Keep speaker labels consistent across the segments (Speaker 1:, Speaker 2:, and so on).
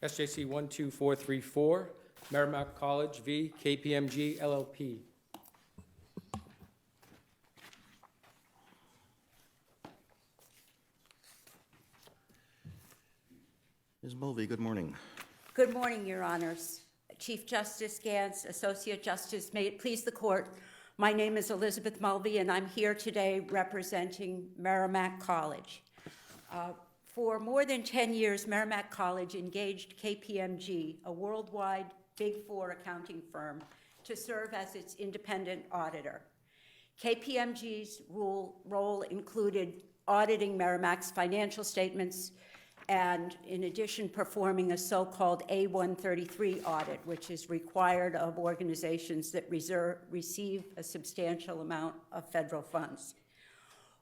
Speaker 1: SJC-12434, Merrimack College v. KPMG LLP.
Speaker 2: Ms. Mulvey, good morning.
Speaker 3: Good morning, Your Honors. Chief Justice Gantz, Associate Justice, may it please the Court, my name is Elizabeth Mulvey, and I'm here today representing Merrimack College. For more than 10 years, Merrimack College engaged KPMG, a worldwide Big Four accounting firm, to serve as its independent auditor. KPMG's role included auditing Merrimack's financial statements and, in addition, performing a so-called A-133 audit, which is required of organizations that receive a substantial amount of federal funds.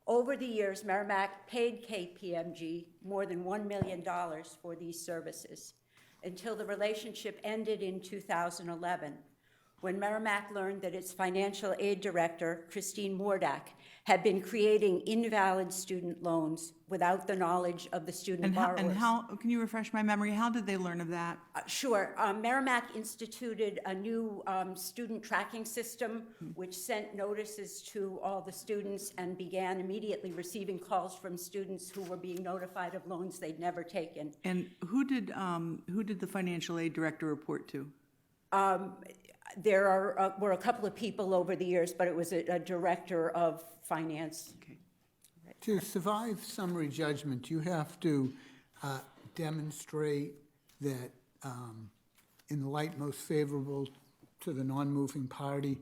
Speaker 3: Over the years, Merrimack paid KPMG more than $1 million for these services until the relationship ended in 2011, when Merrimack learned that its financial aid director, Christine Mordak, had been creating invalid student loans without the knowledge of the student borrowers.
Speaker 4: And how, can you refresh my memory, how did they learn of that?
Speaker 3: Sure. Merrimack instituted a new student tracking system, which sent notices to all the students and began immediately receiving calls from students who were being notified of loans they'd never taken.
Speaker 4: And who did the financial aid director report to?
Speaker 3: There were a couple of people over the years, but it was a director of finance.
Speaker 4: Okay.
Speaker 5: To survive summary judgment, you have to demonstrate that, in the light most favorable to the non-moving party,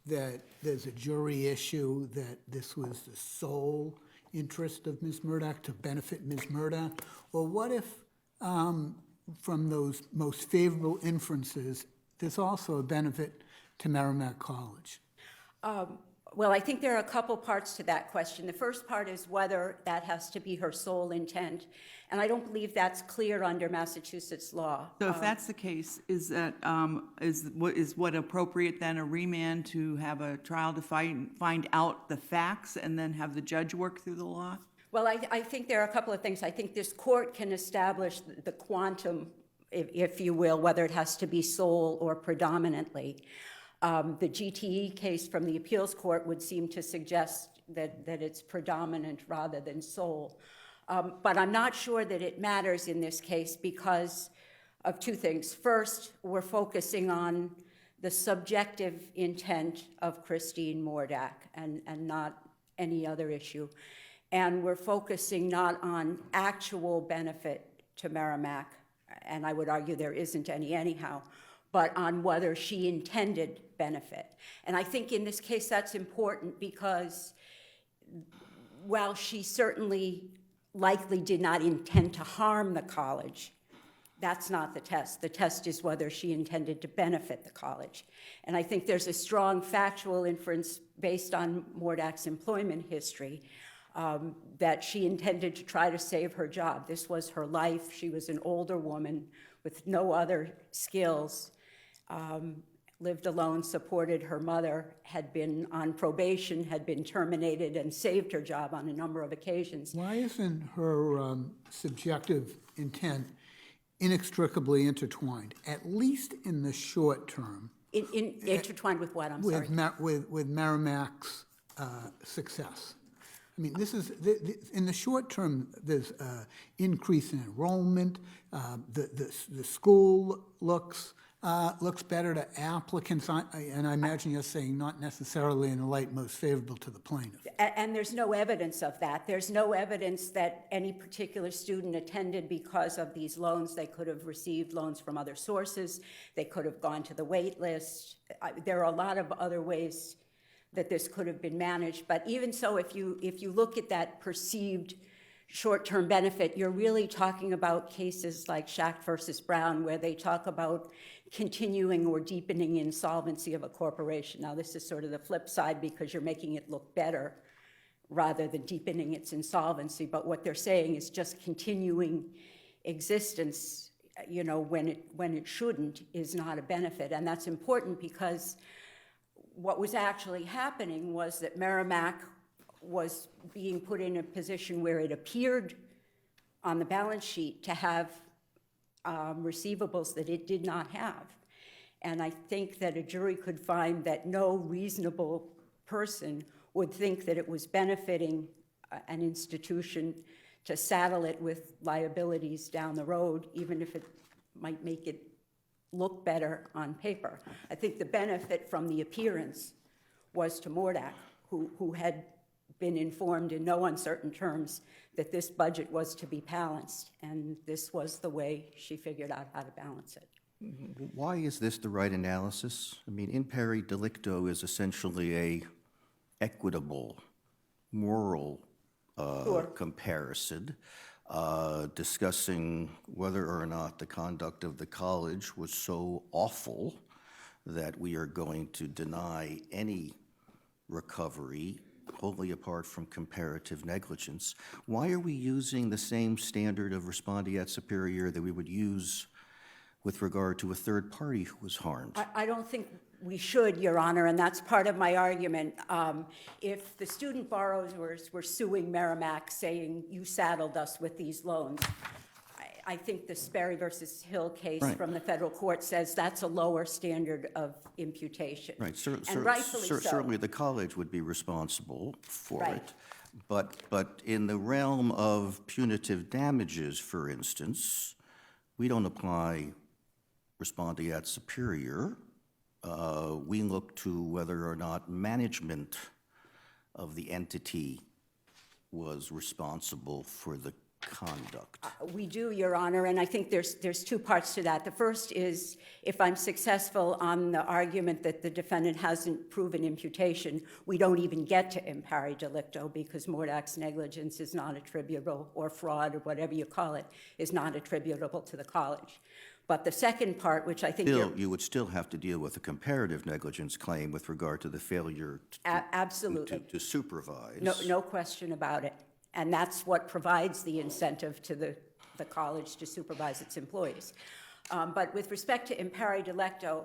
Speaker 5: that there's a jury issue, that this was the sole interest of Ms. Murdoch to benefit Ms. Murdoch. Or what if, from those most favorable inferences, there's also a benefit to Merrimack College?
Speaker 3: Well, I think there are a couple parts to that question. The first part is whether that has to be her sole intent, and I don't believe that's clear under Massachusetts law.
Speaker 4: So if that's the case, is what appropriate then, a remand to have a trial to find out the facts and then have the judge work through the law?
Speaker 3: Well, I think there are a couple of things. I think this court can establish the quantum, if you will, whether it has to be sole or predominantly. The GTE case from the appeals court would seem to suggest that it's predominant rather than sole. But I'm not sure that it matters in this case because of two things. First, we're focusing on the subjective intent of Christine Mordak and not any other issue. And we're focusing not on actual benefit to Merrimack, and I would argue there isn't any anyhow, but on whether she intended benefit. And I think in this case that's important because while she certainly likely did not intend to harm the college, that's not the test. The test is whether she intended to benefit the college. And I think there's a strong factual inference based on Mordak's employment history that she intended to try to save her job. This was her life. She was an older woman with no other skills, lived alone, supported her mother, had been on probation, had been terminated, and saved her job on a number of occasions.
Speaker 5: Why isn't her subjective intent inextricably intertwined, at least in the short term?
Speaker 3: Intertwined with what, I'm sorry?
Speaker 5: With Merrimack's success. I mean, this is, in the short term, there's increase in enrollment, the school looks better to applicants, and I imagine you're saying not necessarily in the light most favorable to the plaintiff.
Speaker 3: And there's no evidence of that. There's no evidence that any particular student attended because of these loans. They could have received loans from other sources. They could have gone to the wait list. There are a lot of other ways that this could have been managed. But even so, if you look at that perceived short-term benefit, you're really talking about cases like Schacht versus Brown, where they talk about continuing or deepening insolvency of a corporation. Now, this is sort of the flip side because you're making it look better rather than deepening its insolvency. But what they're saying is just continuing existence, you know, when it shouldn't, is not a benefit. And that's important because what was actually happening was that Merrimack was being put in a position where it appeared on the balance sheet to have receivables that it did not have. And I think that a jury could find that no reasonable person would think that it was benefiting an institution to saddle it with liabilities down the road, even if it might make it look better on paper. I think the benefit from the appearance was to Mordack, who had been informed in no uncertain terms that this budget was to be balanced, and this was the way she figured out how to balance it.
Speaker 2: Why is this the right analysis? I mean, imperi delicto is essentially a equitable, moral
Speaker 3: Sure.
Speaker 2: comparison, discussing whether or not the conduct of the college was so awful that we are going to deny any recovery wholly apart from comparative negligence. Why are we using the same standard of respondeat superior that we would use with regard to a third party who was harmed?
Speaker 3: I don't think we should, Your Honor, and that's part of my argument. If the student borrowers were suing Merrimack saying, you saddled us with these loans, I think the Sperry versus Hill case
Speaker 2: Right.
Speaker 3: from the federal court says that's a lower standard of imputation.
Speaker 2: Right,
Speaker 3: And rightfully so.
Speaker 2: certainly the college would be responsible for
Speaker 3: Right.
Speaker 2: it. But in the realm of punitive damages, for instance, we don't apply respondeat superior. We look to whether or not management of the entity was responsible for the conduct.
Speaker 3: We do, Your Honor, and I think there's two parts to that. The first is, if I'm successful on the argument that the defendant hasn't proven imputation, we don't even get to impari delicto because Mordack's negligence is not attributable, or fraud, or whatever you call it, is not attributable to the college. But the second part, which I think
Speaker 2: You would still have to deal with a comparative negligence claim with regard to the failure
Speaker 3: absolutely.
Speaker 2: to supervise.
Speaker 3: No question about it. And that's what provides the incentive to the college to supervise its employees. But with respect to impari delicto,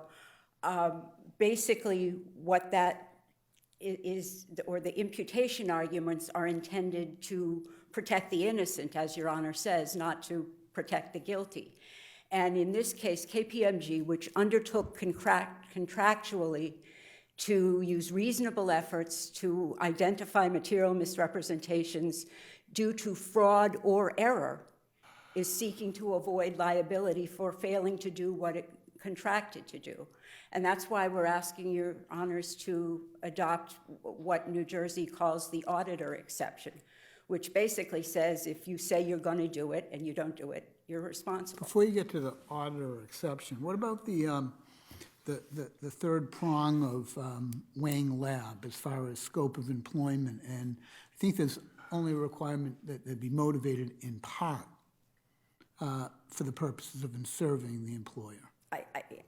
Speaker 3: basically what that is, or the imputation arguments are intended to protect the innocent, as Your Honor says, not to protect the guilty. And in this case, KPMG, which undertook contractually to use reasonable efforts to identify material misrepresentations due to fraud or error, is seeking to avoid liability for failing to do what it contracted to do. And that's why we're asking Your Honors to adopt what New Jersey calls the auditor exception, which basically says if you say you're going to do it and you don't do it, you're responsible.
Speaker 5: Before you get to the auditor exception, what about the third prong of Wang Lab as far as scope of employment? And I think there's only a requirement that they be motivated in part for the purposes of serving the employer.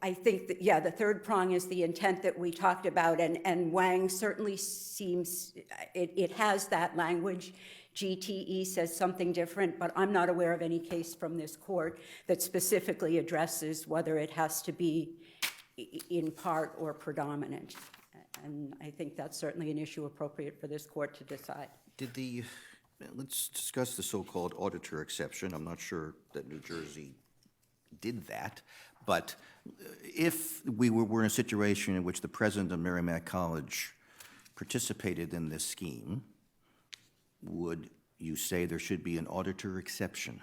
Speaker 3: I think that, yeah, the third prong is the intent that we talked about, and Wang certainly seems, it has that language. GTE says something different, but I'm not aware of any case from this court that specifically addresses whether it has to be in part or predominant. And I think that's certainly an issue appropriate for this court to decide.
Speaker 2: Let's discuss the so-called auditor exception. I'm not sure that New Jersey did that, but if we were in a situation in which the president of Merrimack College participated in this scheme, would you say there should be an auditor exception?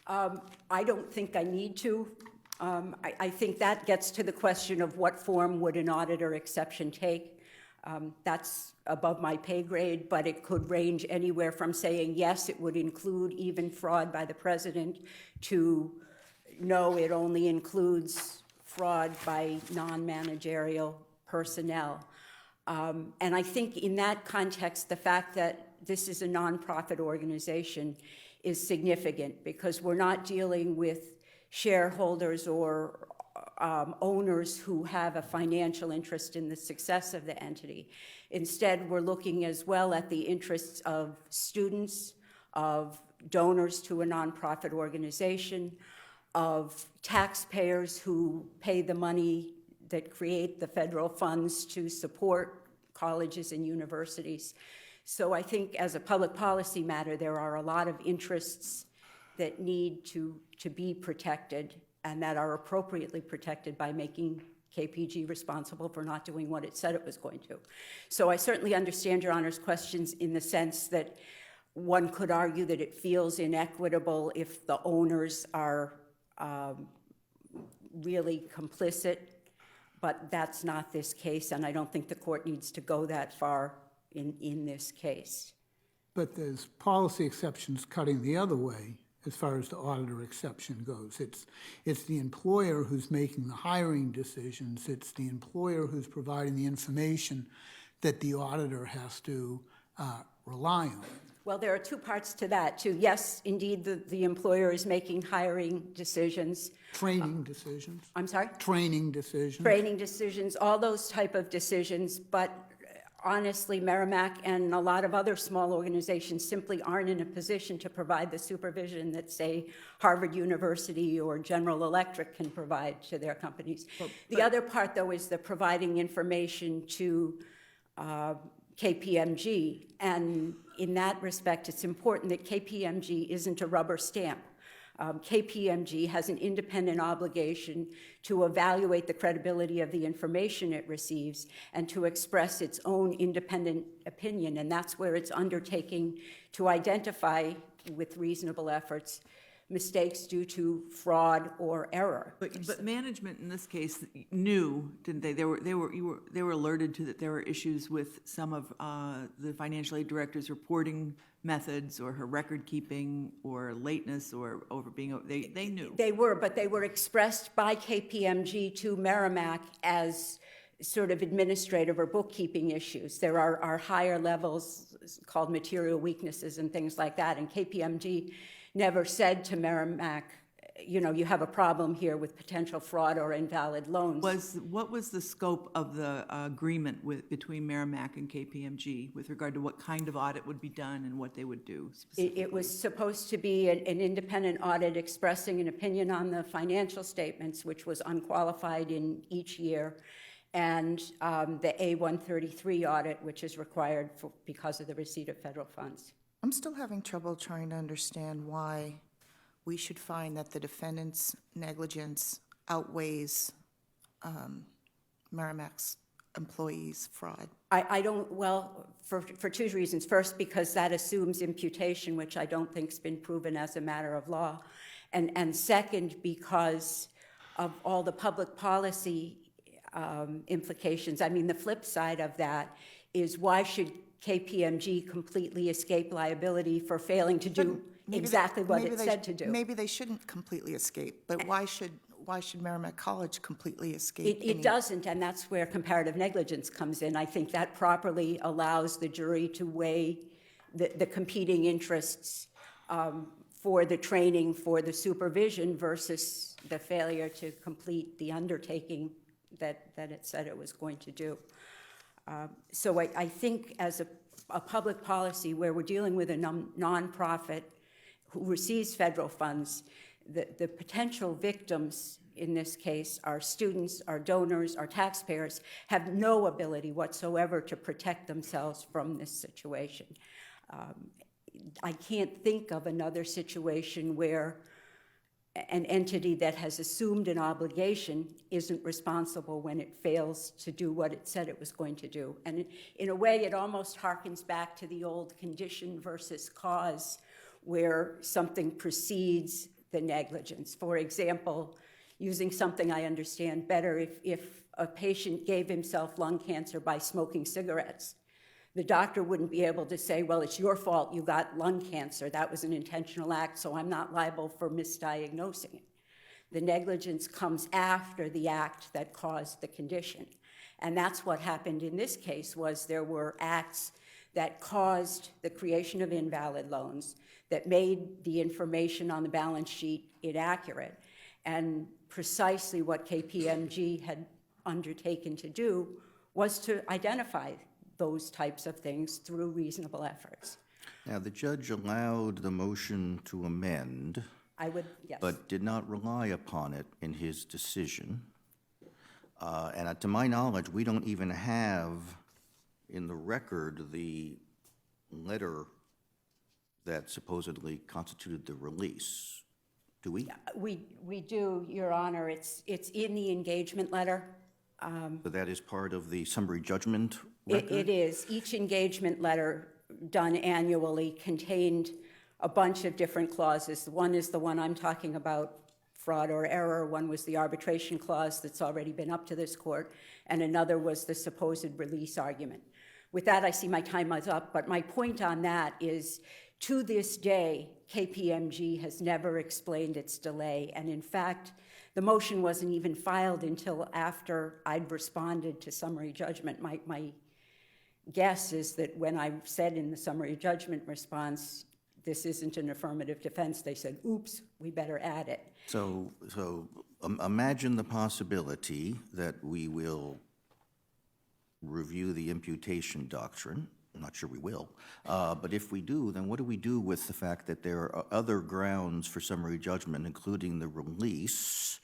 Speaker 3: I don't think I need to. I think that gets to the question of what form would an auditor exception take. That's above my pay grade, but it could range anywhere from saying, yes, it would include even fraud by the president, to no, it only includes fraud by non-managerial personnel. And I think in that context, the fact that this is a nonprofit organization is significant, because we're not dealing with shareholders or owners who have a financial interest in the success of the entity. Instead, we're looking as well at the interests of students, of donors to a nonprofit organization, of taxpayers who pay the money that create the federal funds to support colleges and universities. So I think as a public policy matter, there are a lot of interests that need to be protected and that are appropriately protected by making KPG responsible for not doing what it said it was going to. So I certainly understand Your Honor's questions in the sense that one could argue that it feels inequitable if the owners are really complicit, but that's not this case, and I don't think the court needs to go that far in this case.
Speaker 5: But there's policy exceptions cutting the other way as far as the auditor exception goes. It's the employer who's making the hiring decisions. It's the employer who's providing the information that the auditor has to rely on.
Speaker 3: Well, there are two parts to that, too. Yes, indeed, the employer is making hiring decisions.
Speaker 5: Training decisions.
Speaker 3: I'm sorry?
Speaker 5: Training decisions.
Speaker 3: Training decisions, all those type of decisions, but honestly, Merrimack and a lot of other small organizations simply aren't in a position to provide the supervision that, say, Harvard University or General Electric can provide to their companies. The other part, though, is the providing information to KPMG, and in that respect, it's important that KPMG isn't a rubber stamp. KPMG has an independent obligation to evaluate the credibility of the information it receives and to express its own independent opinion, and that's where it's undertaking to identify, with reasonable efforts, mistakes due to fraud or error.
Speaker 4: But management in this case knew, didn't they? They were alerted to that there were issues with some of the financial aid director's reporting methods or her record keeping or lateness or they knew.
Speaker 3: They were, but they were expressed by KPMG to Merrimack as sort of administrative or bookkeeping issues. There are higher levels called material weaknesses and things like that, and KPMG never said to Merrimack, you know, you have a problem here with potential fraud or invalid loans.
Speaker 4: What was the scope of the agreement between Merrimack and KPMG with regard to what kind of audit would be done and what they would do specifically?
Speaker 3: It was supposed to be an independent audit expressing an opinion on the financial statements, which was unqualified in each year, and the A-133 audit, which is required because of the receipt of federal funds.
Speaker 6: I'm still having trouble trying to understand why we should find that the defendant's negligence outweighs Merrimack's employees' fraud.
Speaker 3: I don't, well, for two reasons. First, because that assumes imputation, which I don't think's been proven as a matter of law. And second, because of all the public policy implications. I mean, the flip side of that is why should KPMG completely escape liability for failing to do exactly what it said to do?
Speaker 6: Maybe they shouldn't completely escape, but why should Merrimack College completely escape?
Speaker 3: It doesn't, and that's where comparative negligence comes in. I think that properly allows the jury to weigh the competing interests for the training, for the supervision versus the failure to complete the undertaking that it said it was going to do. So I think as a public policy where we're dealing with a nonprofit who receives federal funds, the potential victims in this case, our students, our donors, our taxpayers, have no ability whatsoever to protect themselves from this situation. I can't think of another situation where an entity that has assumed an obligation isn't responsible when it fails to do what it said it was going to do. And in a way, it almost harkens back to the old condition versus cause, where something precedes the negligence. For example, using something I understand better, if a patient gave himself lung cancer by smoking cigarettes, the doctor wouldn't be able to say, well, it's your fault you got lung cancer. That was an intentional act, so I'm not liable for misdiagnosing it. The negligence comes after the act that caused the condition. And that's what happened in this case, was there were acts that caused the creation of invalid loans, that made the information on the balance sheet inaccurate. And precisely what KPMG had undertaken to do was to identify those types of things through reasonable efforts.
Speaker 2: Now, the judge allowed the motion to amend,
Speaker 3: I would, yes.
Speaker 2: but did not rely upon it in his decision. And to my knowledge, we don't even have in the record the letter that supposedly constituted the release. Do we?
Speaker 3: We do, Your Honor. It's in the engagement letter.
Speaker 2: So that is part of the summary judgment record?
Speaker 3: It is. Each engagement letter done annually contained a bunch of different clauses. One is the one I'm talking about, fraud or error. One was the arbitration clause that's already been up to this court, and another was the supposed release argument. With that, I see my time is up, but my point on that is, to this day, KPMG has never explained its delay, and in fact, the motion wasn't even filed until after I'd responded to summary judgment. My guess is that when I said in the summary judgment response, this isn't an affirmative defense, they said, oops, we better add it.
Speaker 2: So imagine the possibility that we will review the imputation doctrine. I'm not sure we will, but if we do, then what do we do with the fact that there are other grounds for summary judgment, including the release,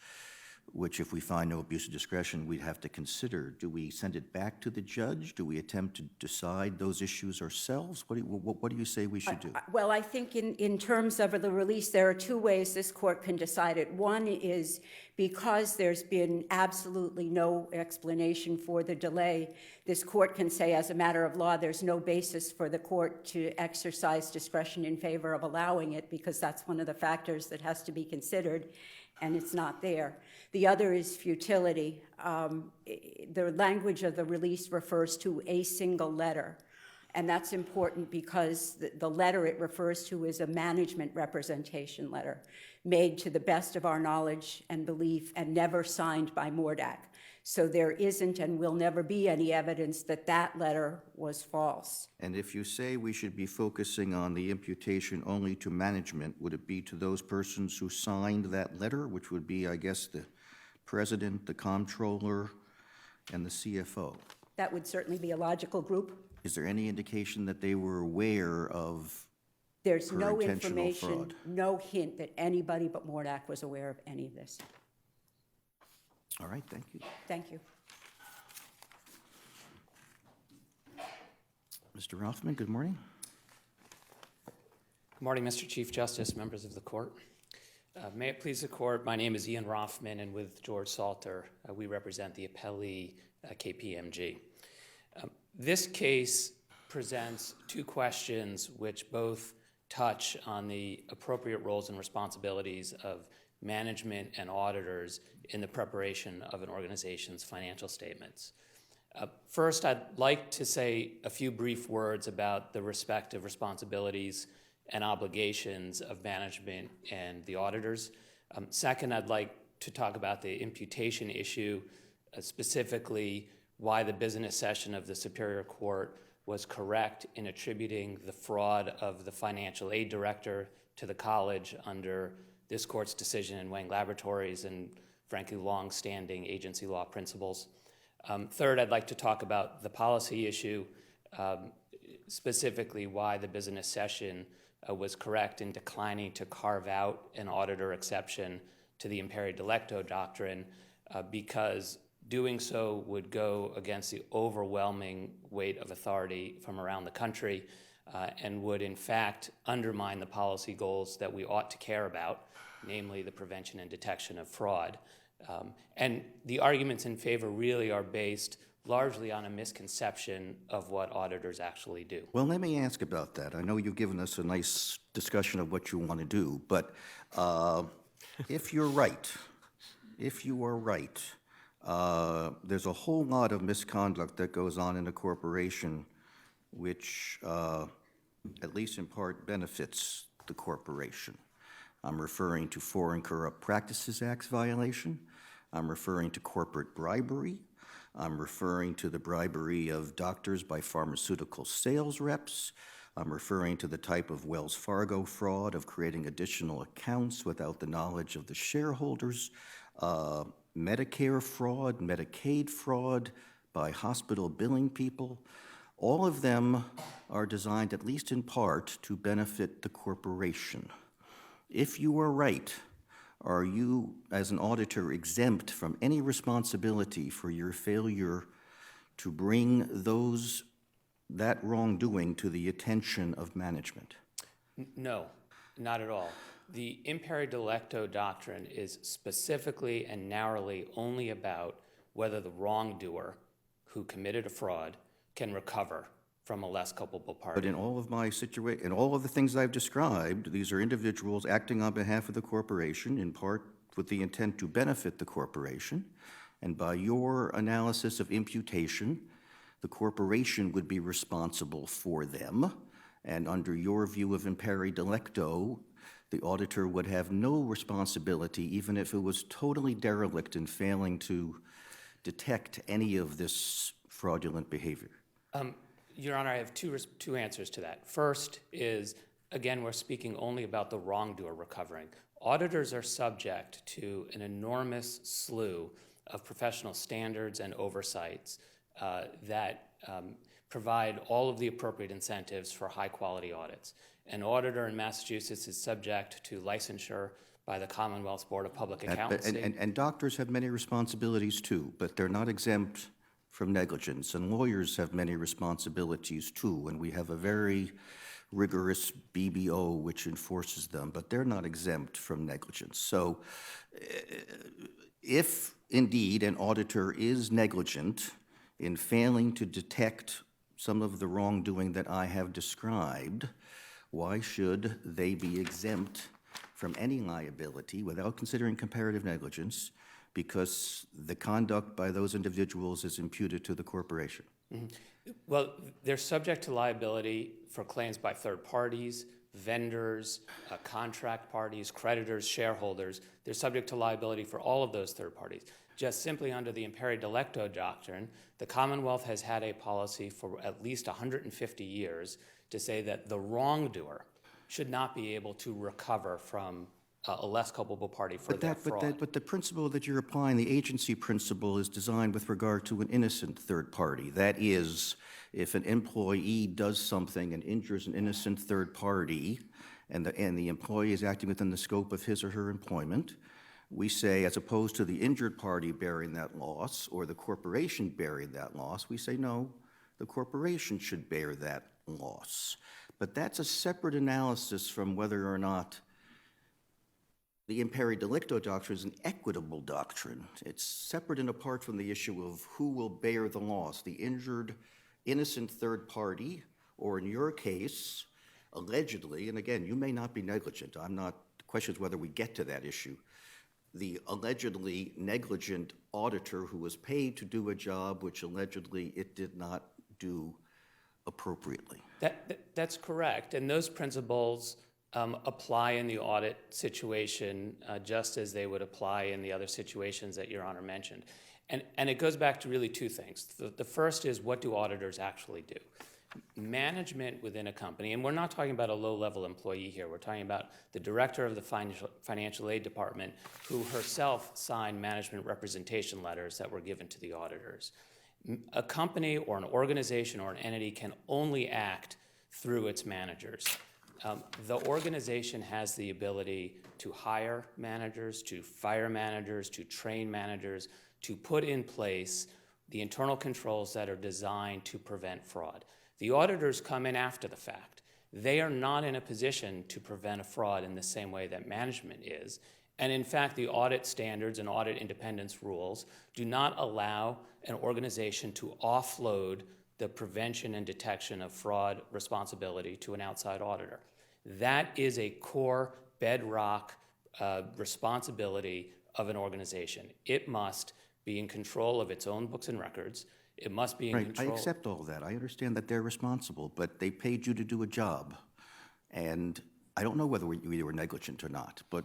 Speaker 2: which if we find no abuse of discretion, we'd have to consider? Do we send it back to the judge? Do we attempt to decide those issues ourselves? What do you say we should do?
Speaker 3: Well, I think in terms of the release, there are two ways this court can decide it. One is because there's been absolutely no explanation for the delay, this court can say as a matter of law, there's no basis for the court to exercise discretion in favor of allowing it, because that's one of the factors that has to be considered, and it's not there. The other is futility. The language of the release refers to a single letter, and that's important because the letter it refers to is a management representation letter made to the best of our knowledge and belief and never signed by Mordack. So there isn't and will never be any evidence that that letter was false.
Speaker 2: And if you say we should be focusing on the imputation only to management, would it be to those persons who signed that letter, which would be, I guess, the president, the comptroller, and the CFO?
Speaker 3: That would certainly be a logical group.
Speaker 2: Is there any indication that they were aware of
Speaker 3: There's
Speaker 2: her
Speaker 3: no
Speaker 2: intentional
Speaker 3: information,
Speaker 2: fraud?
Speaker 3: no hint that anybody but Mordack was aware of any of this.
Speaker 2: All right, thank you.
Speaker 3: Thank you.
Speaker 2: Mr. Rothman, good morning.
Speaker 7: Good morning, Mr. Chief Justice, members of the court. May it please the court, my name is Ian Rothman, and with George Salter, we represent the appellee KPMG. This case presents two questions which both touch on the appropriate roles and responsibilities of management and auditors in the preparation of an organization's financial statements. First, I'd like to say a few brief words about the respective responsibilities and obligations of management and the auditors. Second, I'd like to talk about the imputation issue, specifically why the business session of the Superior Court was correct in attributing the fraud of the financial aid director to the college under this court's decision in Wang Laboratories and, frankly, long-standing agency law principles. Third, I'd like to talk about the policy issue, specifically why the business session was correct in declining to carve out an auditor exception to the imperi delicto doctrine, because doing so would go against the overwhelming weight of authority from around the country and would, in fact, undermine the policy goals that we ought to care about, namely the prevention and detection of fraud. And the arguments in favor really are based largely on a misconception of what auditors actually do.
Speaker 2: Well, let me ask about that. I know you've given us a nice discussion of what you want to do, but if you're right, there's a whole lot of misconduct that goes on in a corporation which, at least in part, benefits the corporation. I'm referring to Foreign Corrupt Practices Act violation. I'm referring to corporate bribery. I'm referring to the bribery of doctors by pharmaceutical sales reps. I'm referring to the type of Wells Fargo fraud of creating additional accounts without the knowledge of the shareholders, Medicare fraud, Medicaid fraud by hospital billing people. All of them are designed, at least in part, to benefit the corporation. If you are right, are you, as an auditor, exempt from any responsibility for your failure to bring that wrongdoing to the attention of management?
Speaker 7: No, not at all. The imperi delicto doctrine is specifically and narrowly only about whether the wrongdoer who committed a fraud can recover from a less culpable party.
Speaker 2: But in all of in all of the things I've described, these are individuals acting on behalf of the corporation, in part with the intent to benefit the corporation. And by your analysis of imputation, the corporation would be responsible for them. And under your view of imperi delicto, the auditor would have no responsibility, even if it was totally derelict in failing to detect any of this fraudulent behavior.
Speaker 7: Your Honor, I have two answers to that. First is, again, we're speaking only about the wrongdoer recovering. Auditors are subject to an enormous slew of professional standards and oversights that provide all of the appropriate incentives for high-quality audits. An auditor in Massachusetts is subject to licensure by the Commonwealth Board of Public Accountancy.
Speaker 2: And doctors have many responsibilities too, but they're not exempt from negligence. And lawyers have many responsibilities too, and we have a very rigorous BBO which enforces them, but they're not exempt from negligence. So if indeed an auditor is negligent in failing to detect some of the wrongdoing that I have described, why should they be exempt from any liability without considering comparative negligence because the conduct by those individuals is imputed to the corporation?
Speaker 7: Well, they're subject to liability for claims by third parties, vendors, contract parties, creditors, shareholders. They're subject to liability for all of those third parties. Just simply under the imperi delicto doctrine, the Commonwealth has had a policy for at least 150 years to say that the wrongdoer should not be able to recover from a less culpable party for that fraud.
Speaker 2: But the principle that you're applying, the agency principle, is designed with regard to an innocent third party. That is, if an employee does something and injures an innocent third party, and the employee is acting within the scope of his or her employment, we say, as opposed to the injured party bearing that loss or the corporation bearing that loss, we say, no, the corporation should bear that loss. But that's a separate analysis from whether or not the imperi delicto doctrine is an equitable doctrine. It's separate and apart from the issue of who will bear the loss, the injured innocent third party, or in your case, allegedly, and again, you may not be negligent. The question is whether we get to that issue. The allegedly negligent auditor who was paid to do a job which allegedly it did not do appropriately.
Speaker 7: That's correct, and those principles apply in the audit situation just as they would apply in the other situations that Your Honor mentioned. And it goes back to really two things. The first is, what do auditors actually do? Management within a company, and we're not talking about a low-level employee here, we're talking about the director of the financial aid department who herself signed management representation letters that were given to the auditors. A company or an organization or an entity can only act through its managers. The organization has the ability to hire managers, to fire managers, to train managers, to put in place the internal controls that are designed to prevent fraud. The auditors come in after the fact. They are not in a position to prevent a fraud in the same way that management is. And in fact, the audit standards and audit independence rules do not allow an organization to offload the prevention and detection of fraud responsibility to an outside auditor. That is a core bedrock responsibility of an organization. It must be in control of its own books and records. It must be in control.
Speaker 2: I accept all that. I understand that they're responsible, but they paid you to do a job. And I don't know whether you were negligent or not, but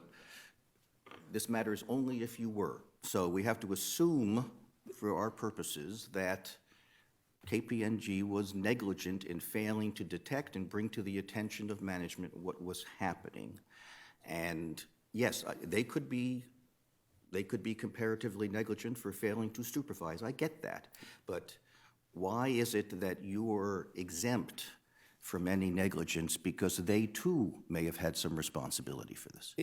Speaker 2: this matters only if you were. So we have to assume, for our purposes, that KPMG was negligent in failing to detect and bring to the attention of management what was happening. And yes, they could be comparatively negligent for failing to supervise. I get that. But why is it that you're exempt from any negligence, because they too may have had some responsibility for this?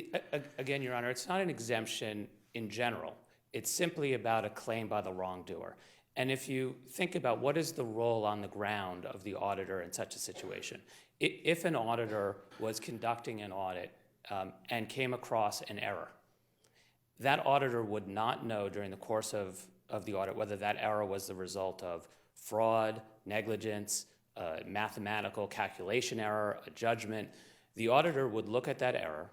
Speaker 7: Again, Your Honor, it's not an exemption in general. It's simply about a claim by the wrongdoer. And if you think about what is the role on the ground of the auditor in such a situation, If an auditor was conducting an audit and came across an error, that auditor would not know during the course of the audit whether that error was the result of fraud, negligence, a mathematical calculation error, a judgment. The auditor would look at that error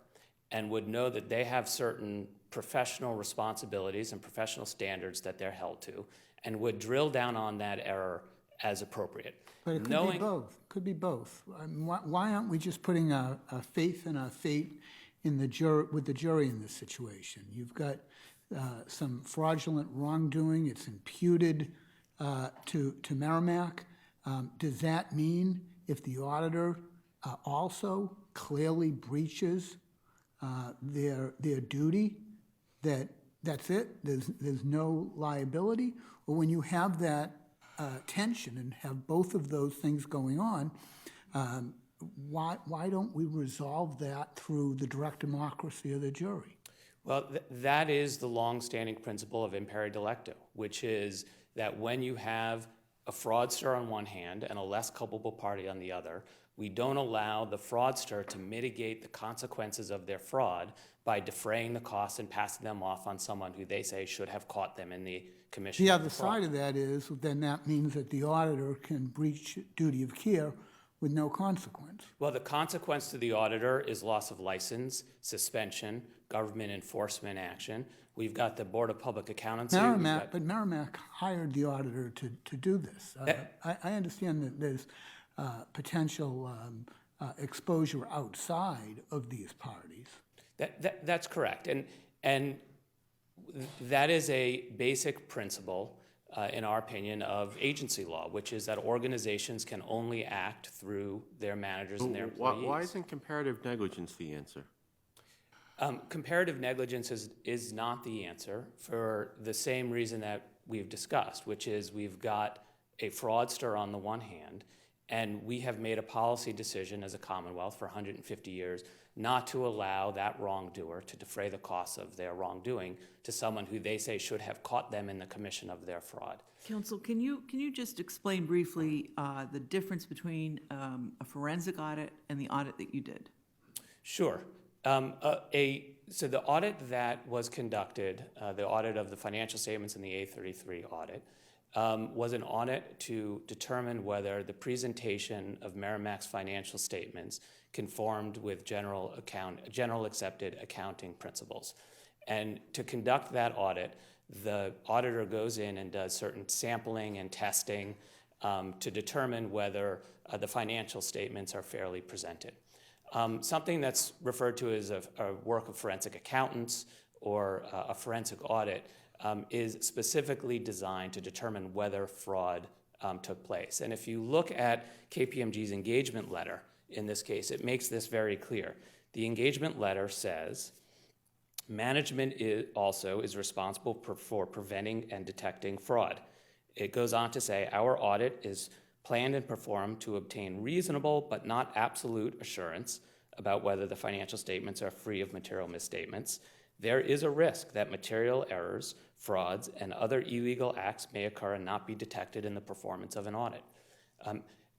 Speaker 7: and would know that they have certain professional responsibilities and professional standards that they're held to, and would drill down on that error as appropriate.
Speaker 5: But it could be both, could be both. Why aren't we just putting our faith and our fate in the with the jury in this situation? You've got some fraudulent wrongdoing, it's imputed to Merrimack. Does that mean if the auditor also clearly breaches their duty, that's it? There's no liability? Or when you have that tension and have both of those things going on, why don't we resolve that through the direct democracy of the jury?
Speaker 7: Well, that is the longstanding principle of imperi delicto, which is that when you have a fraudster on one hand and a less culpable party on the other, we don't allow the fraudster to mitigate the consequences of their fraud by defraying the costs and passing them off on someone who they say should have caught them in the commission.
Speaker 5: The
Speaker 7: of
Speaker 5: other
Speaker 7: the fraud.
Speaker 5: side of that is, then that means that the auditor can breach duty of care with no consequence.
Speaker 7: Well, the consequence to the auditor is loss of license, suspension, government enforcement action. We've got the Board of Public Accountancy.
Speaker 5: But Merrimack hired the auditor to do this. I understand that there's potential exposure outside of these parties.
Speaker 7: That's correct. And that is a basic principle, in our opinion, of agency law, which is that organizations can only act through their managers and their employees.
Speaker 8: Why isn't comparative negligence the answer?
Speaker 7: Comparative negligence is not the answer for the same reason that we've discussed, which is we've got a fraudster on the one hand, and we have made a policy decision as a Commonwealth for 150 years not to allow that wrongdoer to defray the costs of their wrongdoing to someone who they say should have caught them in the commission of their fraud.
Speaker 4: Counsel, can you just explain briefly the difference between a forensic audit and the audit that you did?
Speaker 7: Sure. So the audit that was conducted, the audit of the financial statements in the A33 audit, was an audit to determine whether the presentation of Merrimack's financial statements conformed with general accepted accounting principles. And to conduct that audit, the auditor goes in and does certain sampling and testing to determine whether the financial statements are fairly presented. Something that's referred to as a work of forensic accountants or a forensic audit is specifically designed to determine whether fraud took place. And if you look at KPMG's engagement letter in this case, it makes this very clear. The engagement letter says, management also is responsible for preventing and detecting fraud. It goes on to say, our audit is planned and performed to obtain reasonable but not absolute assurance about whether the financial statements are free of material misstatements. There is a risk that material errors, frauds, and other illegal acts may occur and not be detected in the performance of an audit.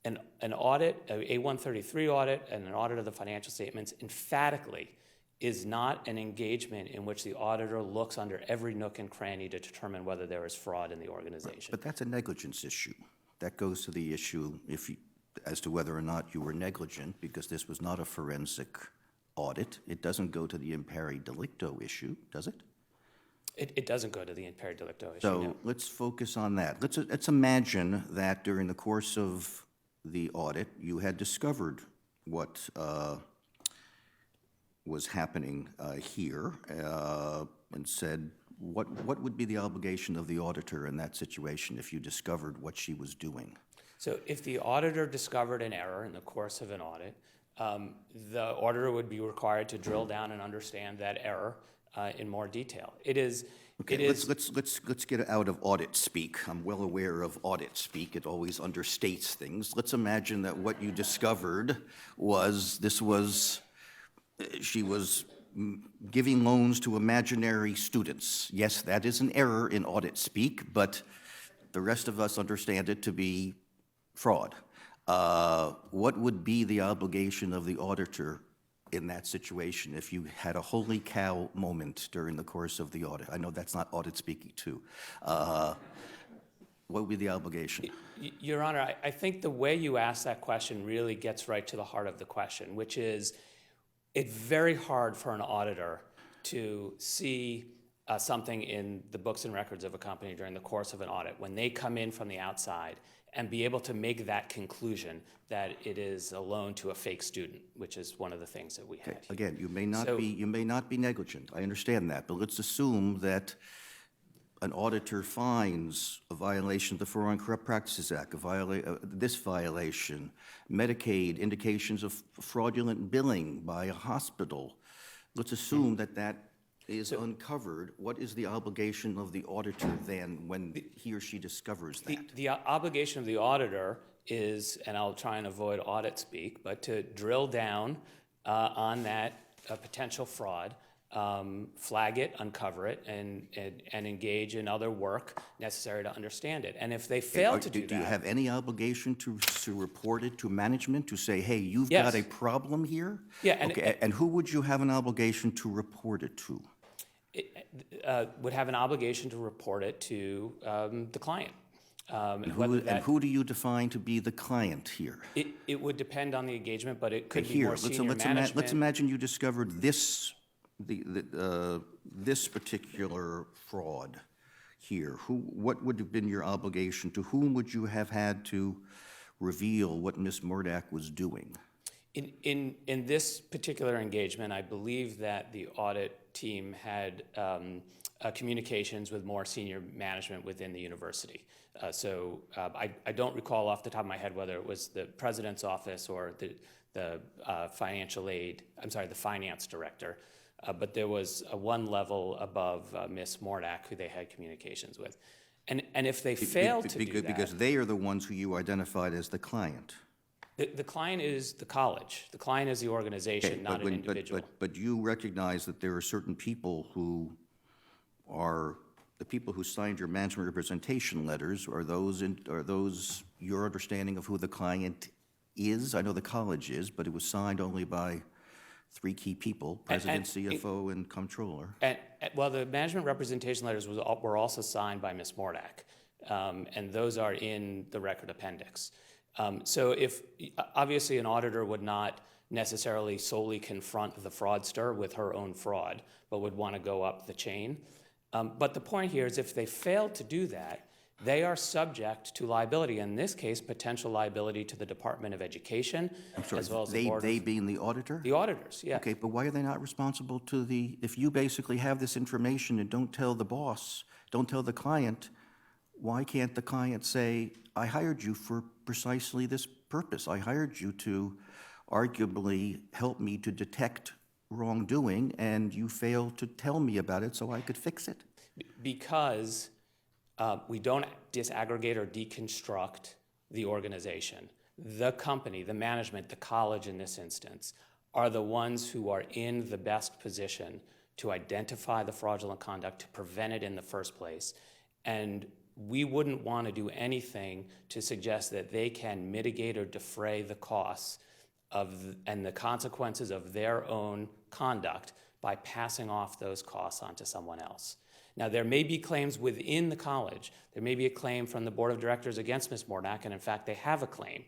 Speaker 7: An audit, an A133 audit, and an audit of the financial statements emphatically is not an engagement in which the auditor looks under every nook and cranny to determine whether there is fraud in the organization.
Speaker 2: But that's a negligence issue. That goes to the issue as to whether or not you were negligent, because this was not a forensic audit. It doesn't go to the imperi delicto issue, does it?
Speaker 7: It doesn't go to the imperi delicto issue.
Speaker 2: So
Speaker 7: no.
Speaker 2: let's focus on that. Let's imagine that during the course of the audit, you had discovered what was happening here and said, what would be the obligation of the auditor in that situation if you discovered what she was doing?
Speaker 7: So if the auditor discovered an error in the course of an audit, the auditor would be required to drill down and understand that error in more detail.
Speaker 2: Let's get out of audit speak. I'm well aware of audit speak. It always understates things. Let's imagine that what you discovered was she was giving loans to imaginary students. Yes, that is an error in audit speak, but the rest of us understand it to be fraud. What would be the obligation of the auditor in that situation if you had a holy cow moment during the course of the audit? I know that's not audit speaking too. What would be the obligation?
Speaker 7: Your Honor, I think the way you ask that question really gets right to the heart of the question, which is it's very hard for an auditor to see something in the books and records of a company during the course of an audit when they come in from the outside and be able to make that conclusion that it is a loan to a fake student, which is one of the things that we had.
Speaker 2: Again, you may not be negligent. I understand that, but let's assume that an auditor finds a violation of the Foreign Corrupt Practices Act, this violation, Medicaid, indications of fraudulent billing by a hospital. Let's assume that that is uncovered. What is the obligation of the auditor then when he or she discovers that?
Speaker 7: The obligation of the auditor is, and I'll try and avoid audit speak, but to drill down on that potential fraud, flag it, uncover it, and engage in other work necessary to understand it. And if they fail to do that...
Speaker 2: Do you have any obligation to report it to management, to say, hey, you've
Speaker 7: Yes.
Speaker 2: got a problem here?
Speaker 7: Yeah,
Speaker 2: And who would you have an obligation to report it to?
Speaker 7: would have an obligation to report it to the client.
Speaker 2: And who do you define to be the client here?
Speaker 7: It would depend on the engagement, but it could be
Speaker 2: Here,
Speaker 7: more senior management.
Speaker 2: let's imagine you discovered this particular fraud here. What would have been your obligation? To whom would you have had to reveal what Ms. Murdak was doing?
Speaker 7: In this particular engagement, I believe that the audit team had communications with more senior management within the university. I don't recall off the top of my head whether it was the president's office or the financial aid, I'm sorry, the finance director. But there was one level above Ms. Murdak who they had communications with. And if they failed to do that...
Speaker 2: Because they are the ones who you identified as the client.
Speaker 7: The client is the college. The client is the organization, not an individual.
Speaker 2: But you recognize that there are certain people who are the people who signed your management representation letters. Are those your understanding of who the client is? I know the college is, but it was signed only by 3 key people: president, CFO, and comptroller.
Speaker 7: Well, the management representation letters were also signed by Ms. Murdak, and those are in the record appendix. So if, obviously an auditor would not necessarily solely confront the fraudster with her own fraud, but would want to go up the chain. But the point here is if they fail to do that, they are subject to liability, in this case, potential liability to the Department of Education, as well as the Board
Speaker 2: They being the auditor?
Speaker 7: The auditors, yeah.
Speaker 2: Okay, but why are they not responsible to if you basically have this information and don't tell the boss, don't tell the client, why can't the client say, I hired you for precisely this purpose. I hired you to arguably help me to detect wrongdoing, and you failed to tell me about it so I could fix it?
Speaker 7: Because we don't disaggregate or deconstruct the organization. The company, the management, the college in this instance, are the ones who are in the best position to identify the fraudulent conduct, to prevent it in the first place. And we wouldn't want to do anything to suggest that they can mitigate or defray the costs and the consequences of their own conduct by passing off those costs onto someone else. Now, there may be claims within the college. There may be a claim from the board of directors against Ms. Murdak, and in fact, they have a claim.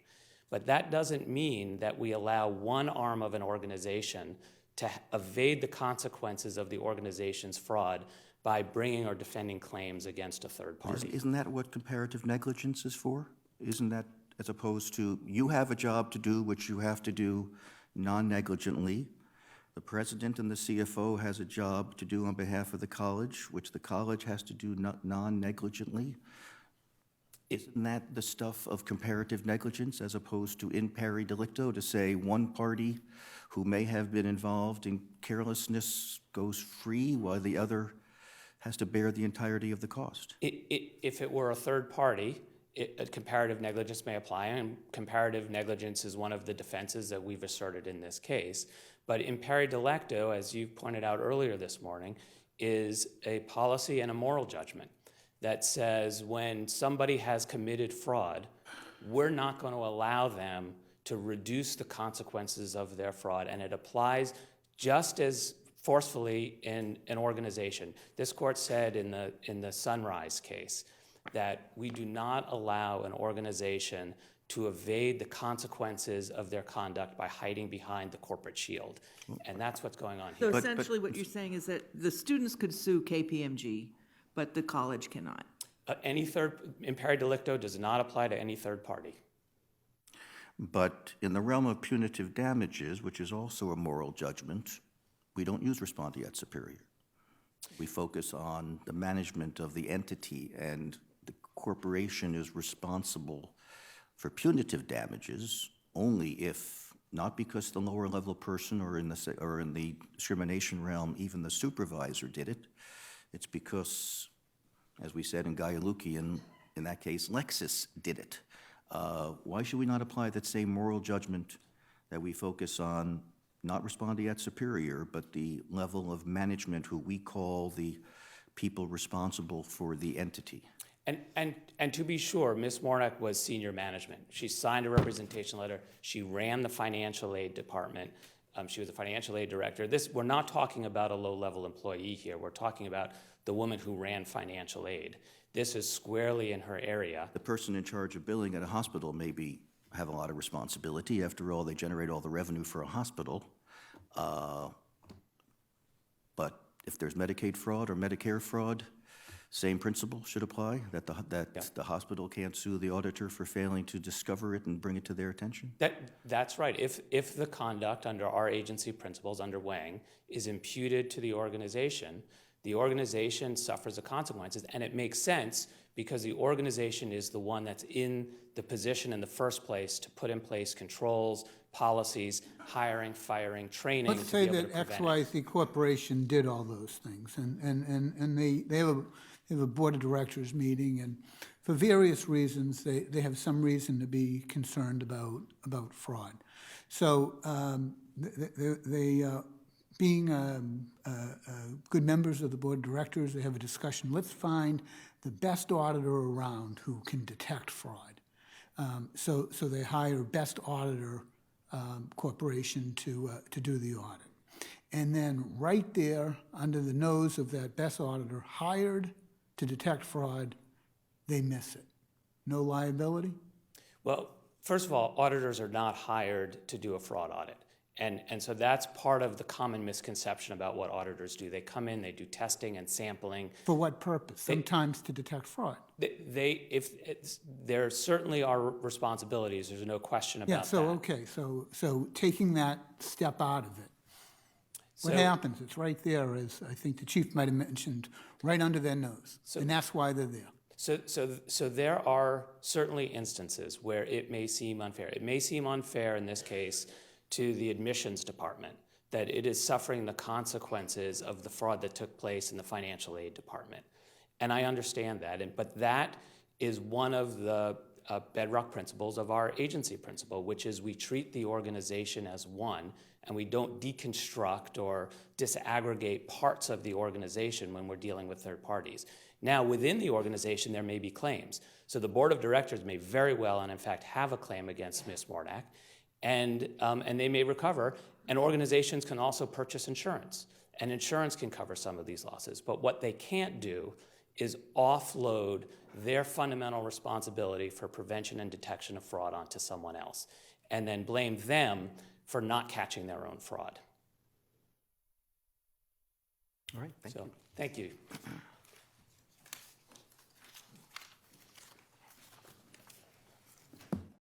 Speaker 7: But that doesn't mean that we allow one arm of an organization to evade the consequences of the organization's fraud by bringing or defending claims against a third party.
Speaker 2: Isn't that what comparative negligence is for? Isn't that, as opposed to, you have a job to do which you have to do non-negligently. The president and the CFO has a job to do on behalf of the college, which the college has to do non-negligently. Isn't that the stuff of comparative negligence as opposed to in pari delicto, to say one party who may have been involved in carelessness goes free while the other has to bear the entirety of the cost?
Speaker 7: If it were a third party, comparative negligence may apply, and comparative negligence is one of the defenses that we've asserted in this case. But in pari delicto, as you pointed out earlier this morning, is a policy and a moral judgment that says when somebody has committed fraud, we're not going to allow them to reduce the consequences of their fraud, and it applies just as forcefully in an organization. This court said in the Sunrise case that we do not allow an organization to evade the consequences of their conduct by hiding behind the corporate shield. And that's what's going on
Speaker 4: So
Speaker 7: here.
Speaker 4: essentially what you're saying is that the students could sue KPMG, but the college cannot.
Speaker 7: Any third, imperi delicto does not apply to any third party.
Speaker 2: But in the realm of punitive damages, which is also a moral judgment, we don't use respondeat superior. We focus on the management of the entity, and the corporation is responsible for punitive damages only if, not because the lower level person or in the discrimination realm, even the supervisor did it. It's because, as we said in Gaialukian, in that case, Lexis did it. Why should we not apply that same moral judgment that we focus on, not respondeat superior, but the level of management who we call the people responsible for the entity?
Speaker 7: And to be sure, Ms. Mornak was senior management. She signed a representation letter. She ran the financial aid department. She was a financial aid director. We're not talking about a low-level employee here. We're talking about the woman who ran financial aid. This is squarely in her area.
Speaker 2: The person in charge of billing at a hospital maybe have a lot of responsibility. After all, they generate all the revenue for a hospital. But if there's Medicaid fraud or Medicare fraud, same principle should apply, that the hospital can't sue the auditor for failing to discover it and bring it to their attention?
Speaker 7: That's right. If the conduct under our agency principles, under Wang, is imputed to the organization suffers the consequences. And it makes sense because the organization is the one that's in the position in the first place to put in place controls, policies, hiring, firing, training.
Speaker 5: Let's say that XYZ Corporation did all those things, and they have a board of directors meeting, and for various reasons, they have some reason to be concerned about fraud. So being good members of the board of directors, they have a discussion. Let's find the best auditor around who can detect fraud. So they hire Best Auditor Corporation to do the audit. And then right there, under the nose of that best auditor hired to detect fraud, they miss it. No liability?
Speaker 7: Well, first of all, auditors are not hired to do a fraud audit. And so that's part of the common misconception about what auditors do. They come in, they do testing and sampling.
Speaker 5: For what purpose? Sometimes to detect fraud.
Speaker 7: There certainly are responsibilities. There's no question about that.
Speaker 5: Okay, so taking that step out of it, what happens? It's right there, as I think the chief might have mentioned, right under their nose, and that's why they're there.
Speaker 7: So there are certainly instances where it may seem unfair. It may seem unfair in this case to the admissions department that it is suffering the consequences of the fraud that took place in the financial aid department. And I understand that, but that is one of the bedrock principles of our agency principle, which is we treat the organization as one, and we don't deconstruct or disaggregate parts of the organization when we're dealing with third parties. Now, within the organization, there may be claims. So the board of directors may very well, and in fact, have a claim against Ms. Mornak, and they may recover. And organizations can also purchase insurance, and insurance can cover some of these losses. But what they can't do is offload their fundamental responsibility for prevention and detection of fraud onto someone else, and then blame them for not catching their own fraud.
Speaker 2: All right, thank you.
Speaker 7: Thank you.